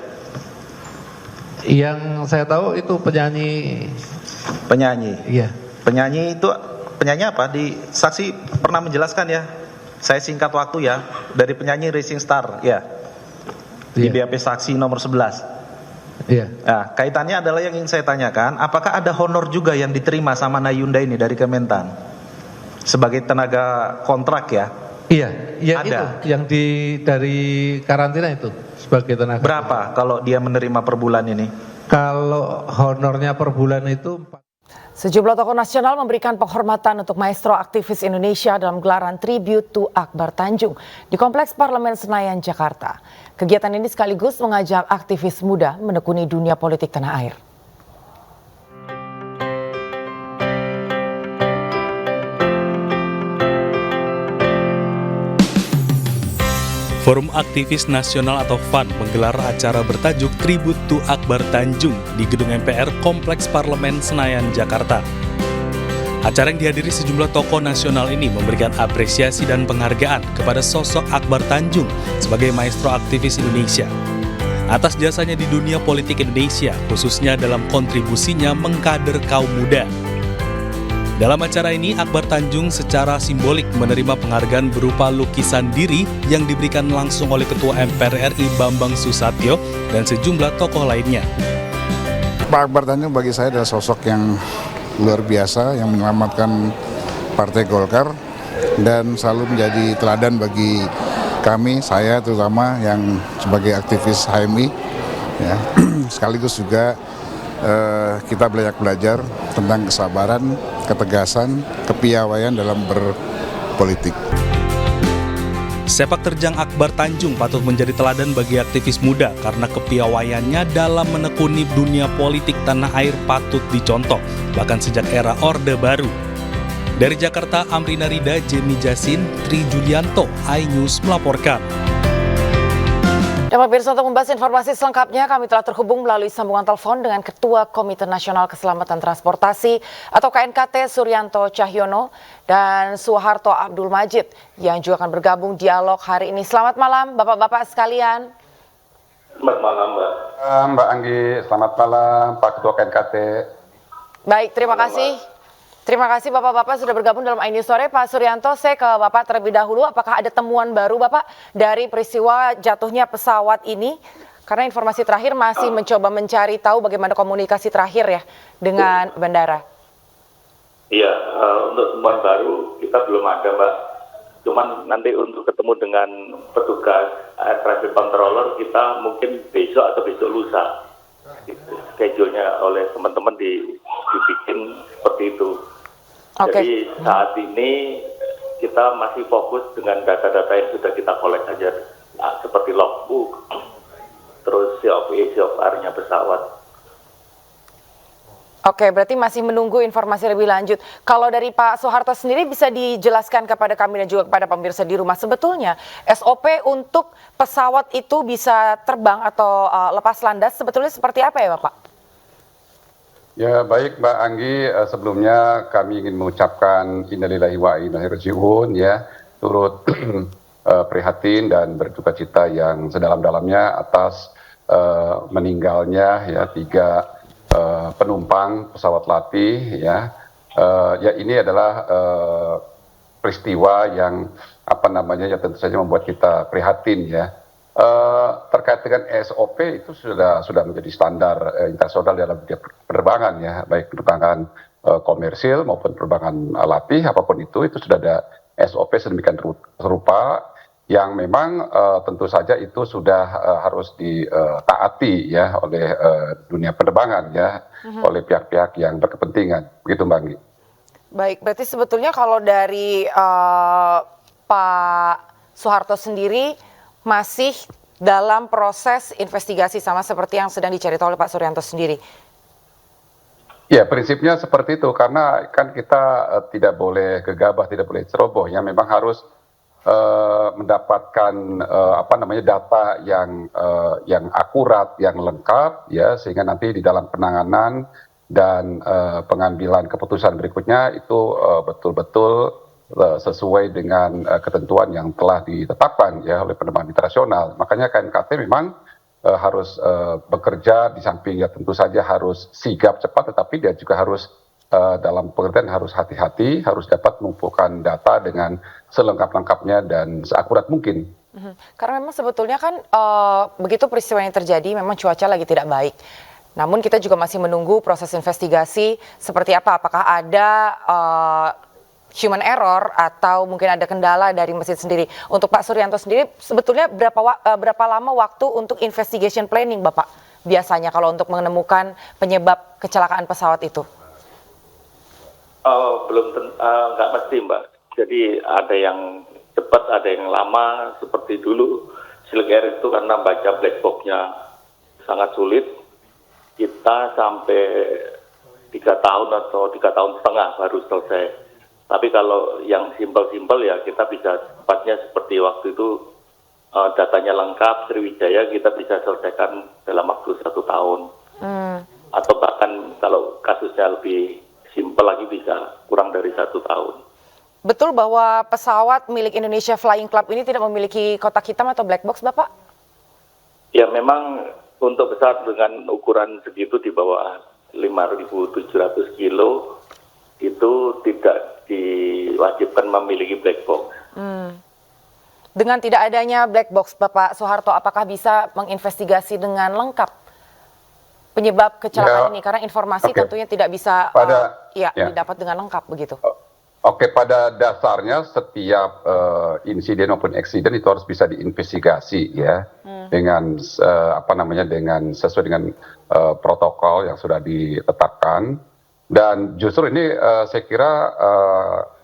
Yang saya tahu itu penyanyi. Penyanyi? Iya. Penyanyi itu, penyanyi apa? Di saksi pernah menjelaskan ya. Saya singkat waktu ya. Dari penyanyi Rising Star ya. Di BAP saksi nomor 11. Iya. Nah, kaitannya adalah yang ingin saya tanyakan, apakah ada honor juga yang diterima sama Nayunda ini dari Kementan? Sebagai tenaga kontrak ya? Iya, ya ada. Itu yang dari karantina itu sebagai tenaga. Berapa kalau dia menerima per bulan ini? Kalau honornya per bulan itu Sejumlah tokoh nasional memberikan penghormatan untuk maestro aktivis Indonesia dalam gelaran Tribute to Akbar Tanjung di Kompleks Parlemen Senayan, Jakarta. Kegiatan ini sekaligus mengajak aktivis muda menekuni dunia politik tanah air. Forum Aktivis Nasional atau FAN menggelar acara bertajuk Tribute to Akbar Tanjung di Gedung MPR Kompleks Parlemen Senayan, Jakarta. Acara yang dihadiri sejumlah tokoh nasional ini memberikan apresiasi dan penghargaan kepada sosok Akbar Tanjung sebagai maestro aktivis Indonesia. Atas jasanya di dunia politik Indonesia, khususnya dalam kontribusinya mengkader kaum muda. Dalam acara ini, Akbar Tanjung secara simbolik menerima penghargaan berupa lukisan diri yang diberikan langsung oleh Ketua MPR RI Bambang Susatyo dan sejumlah tokoh lainnya. Pak Akbar Tanjung bagi saya adalah sosok yang luar biasa yang menyelamatkan Partai Golkar dan selalu menjadi teladan bagi kami, saya terutama yang sebagai aktivis HMI, ya, sekaligus juga kita belajar tentang kesabaran, ketegasan, kepiawaian dalam berpolitik. Sepak terjang Akbar Tanjung patut menjadi teladan bagi aktivis muda karena kepiawaiannya dalam menekuni dunia politik tanah air patut dicontoh, bahkan sejak era Orde Baru. Dari Jakarta, Amrina Rida, Jemi Jasin, Tri Julianto, iNews melaporkan. Dan pemirsa, untuk membahas informasi selengkapnya kami telah terhubung melalui sambungan telepon dengan Ketua Komite Nasional Keselamatan Transportasi atau KNKT Suryanto Cahyono dan Suharto Abdul Majid yang juga akan bergabung dialog hari ini. Selamat malam Bapak-Bapak sekalian. Selamat malam Mbak Anggi, selamat malam Pak Ketua KNKT. Baik, terima kasih. Terima kasih Bapak-Bapak sudah bergabung dalam iNews Sore. Pak Suryanto, saya ke Bapak terlebih dahulu. Apakah ada temuan baru Bapak dari peristiwa jatuhnya pesawat ini? Karena informasi terakhir masih mencoba mencari tahu bagaimana komunikasi terakhir ya dengan bandara. Iya, untuk temuan baru kita belum ada Mbak. Cuman nanti untuk ketemu dengan petugas air traffic controller kita mungkin besok atau besok lusa. Schedule-nya oleh teman-teman dibikin seperti itu. Okay. Jadi saat ini kita masih fokus dengan data-data yang sudah kita kolek aja, seperti logbook, terus COV-nya pesawat. Oke, berarti masih menunggu informasi lebih lanjut. Kalau dari Pak Soeharto sendiri bisa dijelaskan kepada kami dan juga kepada pemirsa di rumah, sebetulnya SOP untuk pesawat itu bisa terbang atau lepas landas sebetulnya seperti apa ya Bapak? Ya baik Mbak Anggi, sebelumnya kami ingin mengucapkan innalillahi wa inna ilaihi raji'un ya, turut prihatin dan berduka cita yang sedalam-dalamnya atas meninggalnya ya 3 penumpang pesawat latih ya. Ya ini adalah peristiwa yang ya tentu saja membuat kita prihatin ya. Terkait dengan SOP itu sudah menjadi standar internasional dalam penerbangan ya, baik penerbangan komersil maupun penerbangan latih apapun itu sudah ada SOP sedemikian rupa yang memang tentu saja itu sudah harus ditaati ya oleh dunia penerbangan ya, oleh pihak-pihak yang berkepentingan, begitu Mbak Anggi. Baik, berarti sebetulnya kalau dari Pak Soeharto sendiri masih dalam proses investigasi sama seperti yang sedang dicari tahu oleh Pak Suryanto sendiri. Ya, prinsipnya seperti itu karena kan kita tidak boleh gegabah, tidak boleh ceroboh ya, memang harus mendapatkan data yang akurat, yang lengkap ya, sehingga nanti di dalam penanganan dan pengambilan keputusan berikutnya itu betul-betul sesuai dengan ketentuan yang telah ditetapkan ya oleh penerbangan internasional. Makanya KNKT memang harus bekerja di samping ya tentu saja harus sigap cepat, tetapi dia juga harus dalam pengertian harus hati-hati, harus dapat mengumpulkan data dengan selengkap-lengkapnya dan seakurat mungkin. Karena memang sebetulnya kan begitu peristiwa yang terjadi memang cuaca lagi tidak baik. Namun kita juga masih menunggu proses investigasi seperti apa, apakah ada human error atau mungkin ada kendala dari mesin sendiri. Untuk Pak Suryanto sendiri sebetulnya berapa lama waktu untuk investigation planning Bapak biasanya kalau untuk menemukan penyebab kecelakaan pesawat itu? Nggak mesti Mbak. Jadi ada yang cepat, ada yang lama. Seperti dulu Silk Air itu karena baca black box-nya sangat sulit, kita sampai 3 tahun atau 3 tahun setengah baru selesai. Tapi kalau yang simpel-simpel ya kita bisa cepatnya seperti waktu itu datanya lengkap, Sriwijaya kita bisa selesaikan dalam waktu 1 tahun. Atau bahkan kalau kasusnya lebih simpel lagi bisa kurang dari 1 tahun. Betul bahwa pesawat milik Indonesia Flying Club ini tidak memiliki kotak hitam atau black box Bapak? Ya memang untuk pesawat dengan ukuran segitu di bawah 5.700 kilo itu tidak diwajibkan memiliki black box. Dengan tidak adanya black box, Bapak Soeharto, apakah bisa menginvestigasi dengan lengkap penyebab kecelakaan ini? Karena informasi tentunya tidak bisa didapat dengan lengkap begitu. Oke, pada dasarnya setiap insiden maupun eksiden itu harus bisa diinvestigasi ya dengan dengan sesuai dengan protokol yang sudah ditetapkan. Dan justru ini saya kira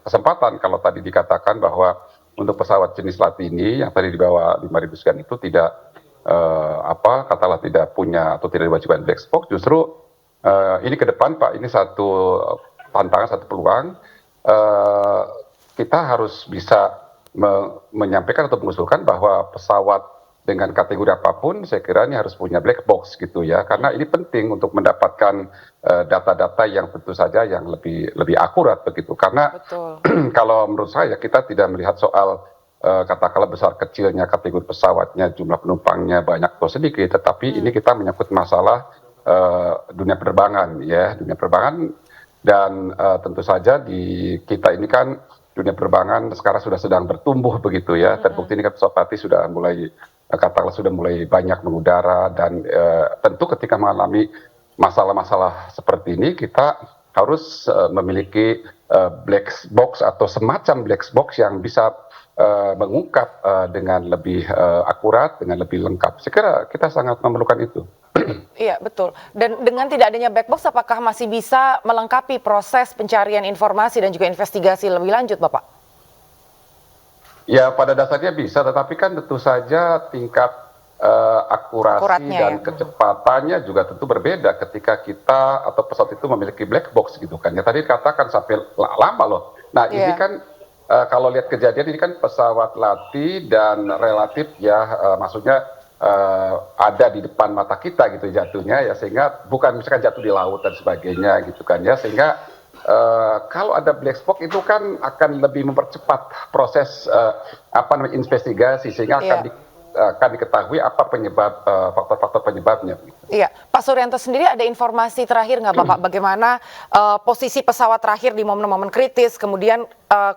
kesempatan kalau tadi dikatakan bahwa untuk pesawat jenis latih ini yang tadi di bawah 5.000 sekian itu tidak katakanlah tidak punya atau tidak diwajibkan black box, justru ini ke depan Pak, ini satu tantangan, satu peluang. Kita harus bisa menyampaikan atau mengusulkan bahwa pesawat dengan kategori apapun saya kira ini harus punya black box gitu ya, karena ini penting untuk mendapatkan data-data yang tentu saja yang lebih akurat begitu, karena kalau menurut saya kita tidak melihat soal katakanlah besar kecilnya kategori pesawatnya, jumlah penumpangnya banyak atau sedikit, tetapi ini kita menyangkut masalah dunia penerbangan ya, dunia penerbangan. Dan tentu saja di kita ini kan dunia penerbangan sekarang sudah sedang bertumbuh begitu ya. Terbukti ini kan pesawat latih sudah mulai katakanlah sudah mulai banyak mengudara, dan tentu ketika mengalami masalah-masalah seperti ini kita harus memiliki black box atau semacam black box yang bisa mengungkap dengan lebih akurat, dengan lebih lengkap. Saya kira kita sangat memerlukan itu. Iya, betul. Dan dengan tidak adanya black box, apakah masih bisa melengkapi proses pencarian informasi dan juga investigasi lebih lanjut, Bapak? Ya, pada dasarnya bisa, tetapi kan tentu saja tingkat akurasi dan kecepatannya juga tentu berbeda ketika kita atau pesawat itu memiliki black box gitu kan. Ya tadi dikatakan sampai lama loh. Nah, ini kan kalau lihat kejadian ini kan pesawat latih dan relatif ya maksudnya ada di depan mata kita gitu jatuhnya ya, sehingga bukan misalkan jatuh di laut dan sebagainya gitu kan ya, sehingga kalau ada black box itu kan akan lebih mempercepat proses investigasi, sehingga akan diketahui apa penyebab faktor-faktor penyebabnya. Iya, Pak Suryanto sendiri ada informasi terakhir nggak Bapak bagaimana posisi pesawat terakhir di momen-momen kritis, kemudian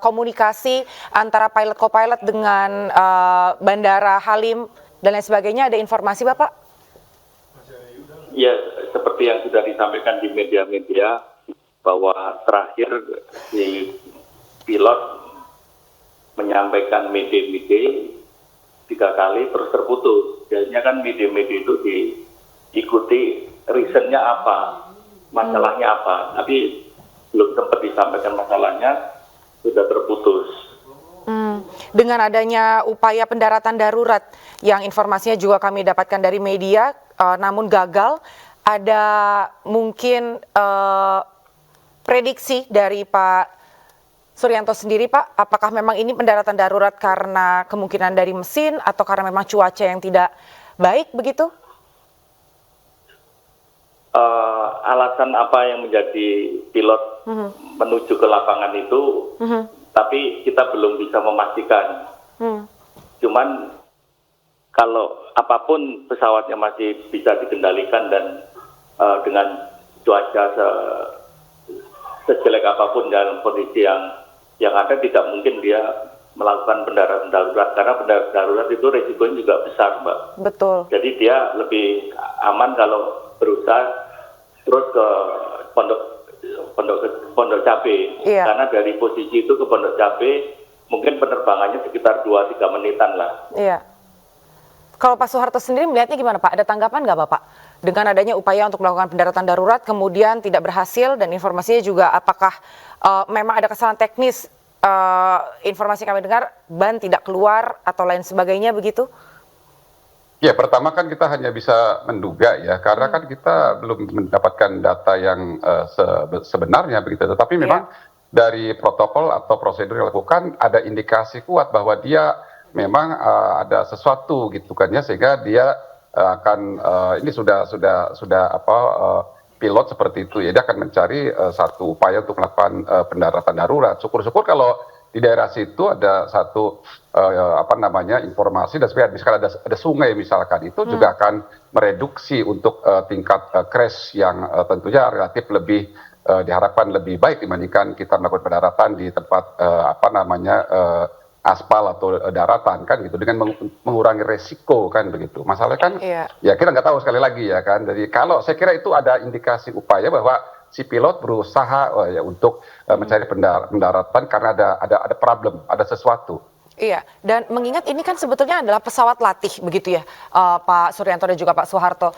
komunikasi antara pilot co-pilot dengan Bandara Halim dan lain sebagainya, ada informasi Bapak? Ya, seperti yang sudah disampaikan di media-media bahwa terakhir si pilot menyampaikan mede-mede 3 kali terus terputus. Biasanya kan mede-mede itu diikuti reasonnya apa, masalahnya apa. Tapi belum sempat disampaikan masalahnya, sudah terputus. Dengan adanya upaya pendaratan darurat yang informasinya juga kami dapatkan dari media, namun gagal, ada mungkin prediksi dari Pak Suryanto sendiri Pak, apakah memang ini pendaratan darurat karena kemungkinan dari mesin atau karena memang cuaca yang tidak baik begitu? Alasan apa yang menjadi pilot menuju ke lapangan itu, tapi kita belum bisa memastikan. Cuman kalau apapun pesawatnya masih bisa dikendalikan dan dengan cuaca sejelek apapun dalam kondisi yang ada, tidak mungkin dia melakukan pendaratan darurat, karena pendaratan darurat itu resikonya juga besar, Mbak. Betul. Jadi dia lebih aman kalau berusaha terus ke Pondok Cabe, karena dari posisi itu ke Pondok Cabe mungkin penerbangannya sekitar 2-3 menitan lah. Iya. Kalau Pak Soeharto sendiri melihatnya gimana Pak? Ada tanggapan nggak Bapak? Dengan adanya upaya untuk melakukan pendaratan darurat kemudian tidak berhasil, dan informasinya juga apakah memang ada kesalahan teknis, informasi kami dengar ban tidak keluar atau lain sebagainya begitu? Ya, pertama kan kita hanya bisa menduga ya, karena kan kita belum mendapatkan data yang sebenarnya begitu. Tetapi memang dari protokol atau prosedur yang dilakukan ada indikasi kuat bahwa dia memang ada sesuatu gitu kan ya, sehingga dia akan ini sudah pilot seperti itu ya, dia akan mencari satu upaya untuk melakukan pendaratan darurat. Syukur-syukur kalau di daerah situ ada satu informasi, dan sebenarnya misalkan ada sungai misalkan, itu juga akan mereduksi untuk tingkat crash yang tentunya relatif lebih diharapkan lebih baik dibandingkan kita melakukan pendaratan di tempat aspal atau daratan kan gitu, dengan mengurangi resiko kan begitu. Masalahnya kan ya kita nggak tahu sekali lagi ya kan. Jadi kalau saya kira itu ada indikasi upaya bahwa si pilot berusaha untuk mencari pendaratan karena ada problem, ada sesuatu. Iya, dan mengingat ini kan sebetulnya adalah pesawat latih begitu ya, Pak Suryanto dan juga Pak Soeharto.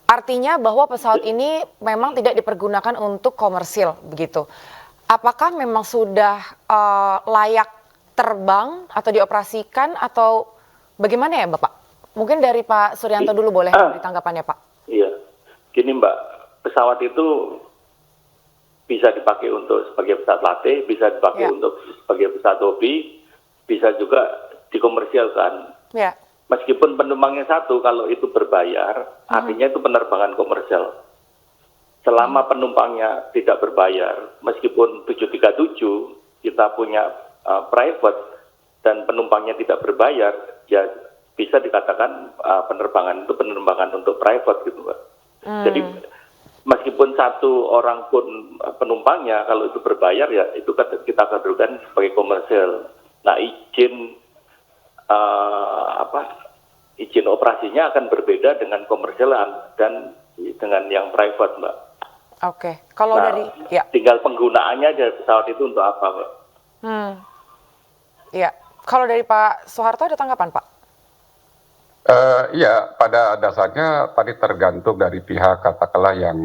Artinya bahwa pesawat ini memang tidak dipergunakan untuk komersil begitu. Apakah memang sudah layak terbang atau dioperasikan, atau bagaimana ya Bapak? Mungkin dari Pak Suryanto dulu boleh ditanggapannya Pak. Iya, gini Mbak, pesawat itu bisa dipakai untuk sebagai pesawat latih, bisa dipakai untuk sebagai pesawat hobi, bisa juga dikomersialkan. Ya. Meskipun penumpangnya satu, kalau itu berbayar, artinya itu penerbangan komersial. Selama penumpangnya tidak berbayar, meskipun 737 kita punya private dan penumpangnya tidak berbayar, ya bisa dikatakan penerbangan itu penerbangan untuk private gitu Mbak. Jadi meskipun satu orang pun penumpangnya, kalau itu berbayar ya itu kita kategorikan sebagai komersial. Nah izin operasinya akan berbeda dengan komersial dan dengan yang private Mbak. Oke, kalau dari tinggal penggunaannya aja pesawat itu untuk apa Mbak. Iya, kalau dari Pak Soeharto ada tanggapan Pak? Iya, pada dasarnya tadi tergantung dari pihak katakanlah yang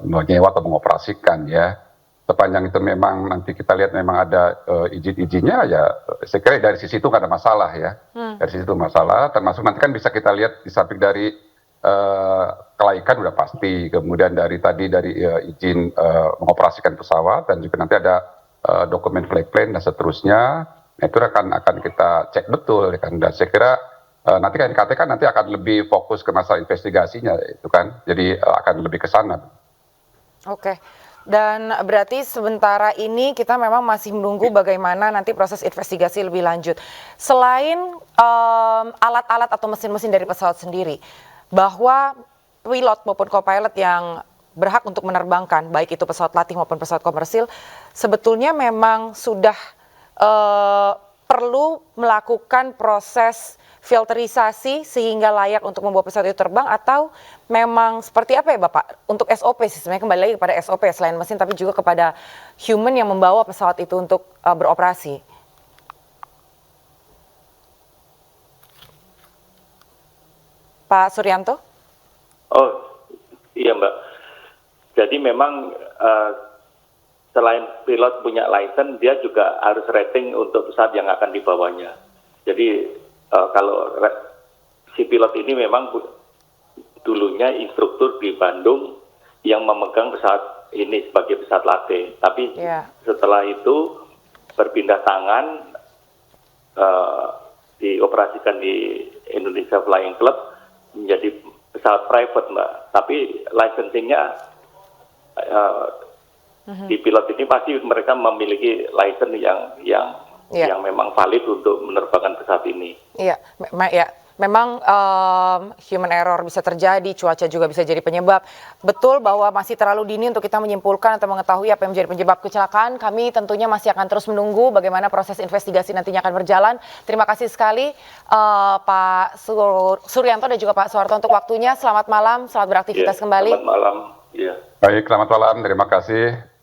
menyewa atau mengoperasikan ya. Sepanjang itu memang nanti kita lihat memang ada izin-izinnya ya, saya kira dari sisi itu nggak ada masalah ya. Dari sisi itu masalah, termasuk nanti kan bisa kita lihat di samping dari kelaikan udah pasti, kemudian dari izin mengoperasikan pesawat, dan juga nanti ada dokumen flight plan dan seterusnya. Nah, itu akan kita cek betul kan, dan saya kira nanti KNKT kan nanti akan lebih fokus ke masalah investigasinya itu kan, jadi akan lebih ke sana. Oke. Dan berarti sementara ini kita memang masih menunggu bagaimana nanti proses investigasi lebih lanjut. Selain alat-alat atau mesin-mesin dari pesawat sendiri, bahwa pilot maupun co-pilot yang berhak untuk menerbangkan, baik itu pesawat latih maupun pesawat komersil, sebetulnya memang sudah perlu melakukan proses filterisasi sehingga layak untuk membawa pesawat itu terbang, atau memang seperti apa ya Bapak? Untuk SOP sistemnya kembali lagi kepada SOP selain mesin tapi juga kepada human yang membawa pesawat itu untuk beroperasi. Pak Suryanto? Oh iya Mbak, jadi memang selain pilot punya license, dia juga harus rating untuk pesawat yang akan dibawanya. Jadi kalau si pilot ini memang dulunya instruktur di Bandung yang memegang pesawat ini sebagai pesawat latih, tapi setelah itu berpindah tangan, dioperasikan di Indonesia Flying Club menjadi pesawat private Mbak, tapi licensingnya di pilot ini pasti mereka memiliki license yang memang valid untuk menerbangkan pesawat ini. Iya, memang human error bisa terjadi, cuaca juga bisa jadi penyebab. Betul bahwa masih terlalu dini untuk kita menyimpulkan atau mengetahui apa yang menjadi penyebab kecelakaan. Kami tentunya masih akan terus menunggu bagaimana proses investigasi nantinya akan berjalan. Terima kasih sekali Pak Suryanto dan juga Pak Soeharto untuk waktunya. Selamat malam, selamat beraktivitas kembali. Selamat malam. Iya. Baik, selamat malam. Terima kasih.